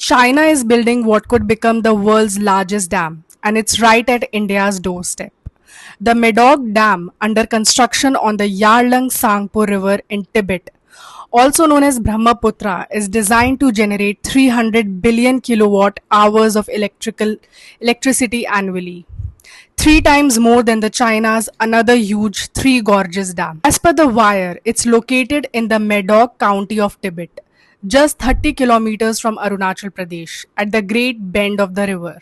China is building what could become the world's largest dam, and it's right at India's doorstep. The Medog Dam, under construction on the Yarlung Sangpo River in Tibet, also known as Brahmaputra, is designed to generate 300 billion kilowatt hours of electricity annually, three times more than the China's another huge Three Gorges Dam. As per The Wire, it's located in the Medok County of Tibet, just 30 kilometers from Arunachal Pradesh, at the Great Bend of the river,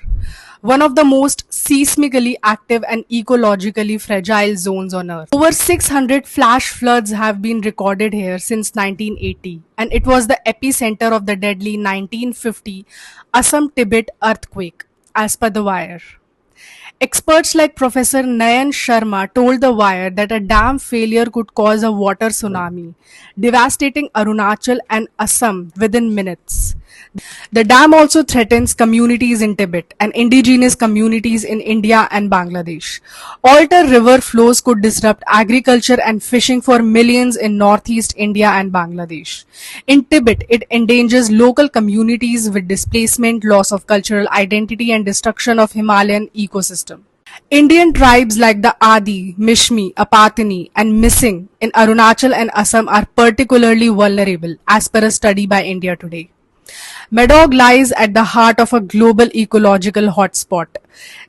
one of the most seismically active and ecologically fragile zones on Earth. Over 600 flash floods have been recorded here since 1980, and it was the epicenter of the deadly 1950 Assam-Tibet earthquake, as per The Wire. Experts like Professor Nayan Sharma told The Wire that a dam failure could cause a water tsunami, devastating Arunachal and Assam within minutes. The dam also threatens communities in Tibet and indigenous communities in India and Bangladesh. Altered river flows could disrupt agriculture and fishing for millions in northeast India and Bangladesh. In Tibet, it endangers local communities with displacement, loss of cultural identity, and destruction of Himalayan ecosystem. Indian tribes like the Adi, Mishmi, Apatani, and Mising in Arunachal and Assam are particularly vulnerable, as per a study by India Today. Medog lies at the heart of a global ecological hotspot.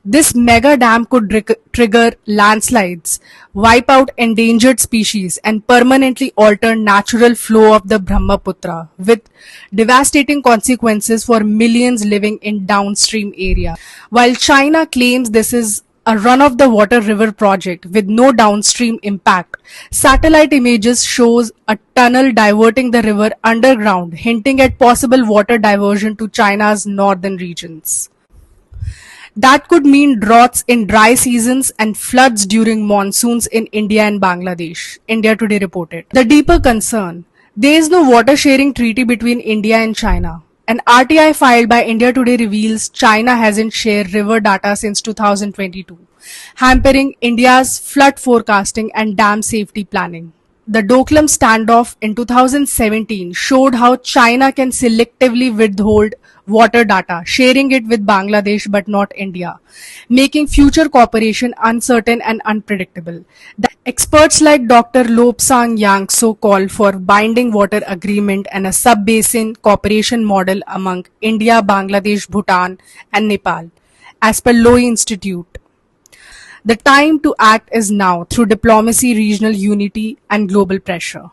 This mega dam could trigger landslides, wipe out endangered species, and permanently alter natural flow of the Brahmaputra, with devastating consequences for millions living in downstream area. While China claims this is a run-of-the-water river project with no downstream impact, satellite images shows a tunnel diverting the river underground, hinting at possible water diversion to China's northern regions. That could mean droughts in dry seasons and floods during monsoons in India and Bangladesh, India Today reported. The deeper concern: there is no water sharing treaty between India and China. An RTI filed by India Today reveals China hasn't shared river data since 2022, hampering India's flood forecasting and dam safety planning. The Doklam standoff in 2017 showed how China can selectively withhold water data, sharing it with Bangladesh but not India, making future cooperation uncertain and unpredictable. The experts like Dr. Lobsang Yangso call for binding water agreement and a sub-basin cooperation model among India, Bangladesh, Bhutan, and Nepal, as per Lowy Institute. The time to act is now through diplomacy, regional unity, and global pressure.